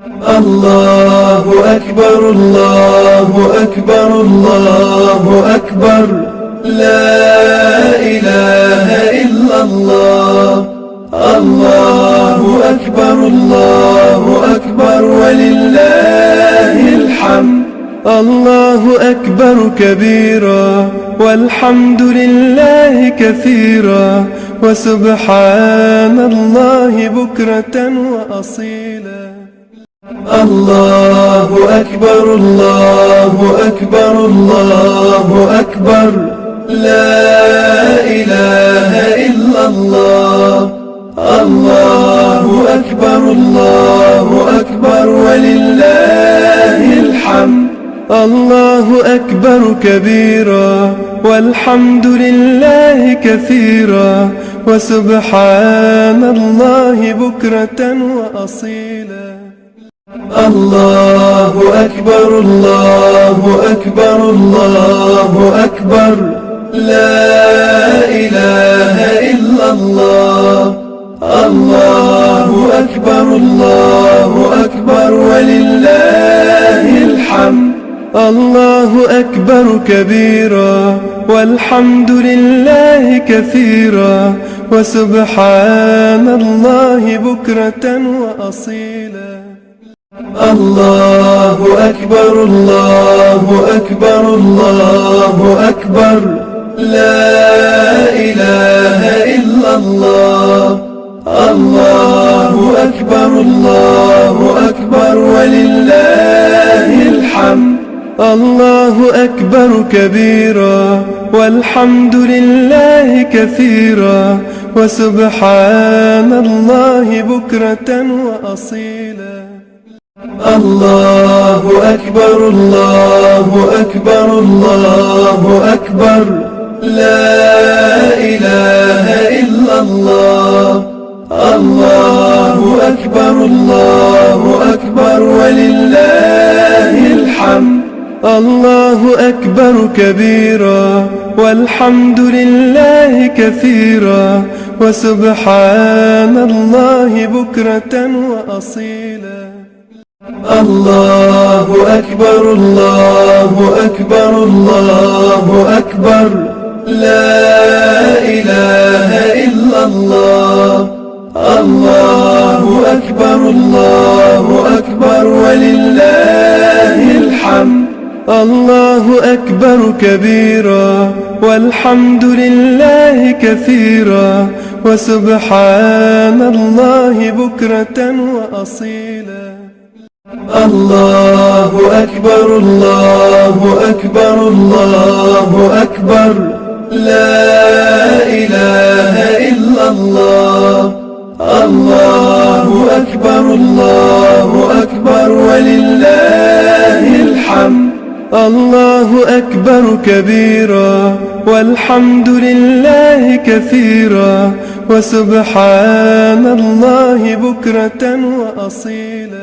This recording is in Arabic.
الله أكبر الله أكبر الله أكبر، لا إله إلا الله. الله أكبر الله أكبر ولله الحمد. الله أكبر كبيرا والحمد لله كثيرا وسبحان الله بكرة وأصيلا. الله أكبر الله أكبر الله أكبر، لا إله إلا الله. الله أكبر الله أكبر ولله الحمد. الله أكبر كبيرا والحمد لله كثيرا وسبحان الله بكرة وأصيلا. الله أكبر الله أكبر الله أكبر، لا إله إلا الله. الله أكبر الله أكبر ولله الحمد. الله أكبر كبيرا والحمد لله كثيرا وسبحان الله بكرة وأصيلا. الله أكبر الله أكبر الله أكبر، لا إله إلا الله. الله أكبر الله أكبر ولله الحمد. الله أكبر كبيرا والحمد لله كثيرا وسبحان الله بكرة وأصيلا. الله أكبر الله أكبر الله أكبر، لا إله إلا الله. الله أكبر الله أكبر ولله الحمد. الله أكبر كبيرا والحمد لله كثيرا وسبحان الله بكرة وأصيلا. الله أكبر الله أكبر الله أكبر، لا إله إلا الله. الله أكبر الله أكبر ولله الحمد. الله أكبر كبيرا والحمد لله كثيرا وسبحان الله بكرة وأصيلا. الله أكبر الله أكبر الله أكبر، لا إله إلا الله. الله أكبر الله أكبر ولله الحمد. الله أكبر كبيرا والحمد لله كثيرا وسبحان الله بكرة وأصيلا.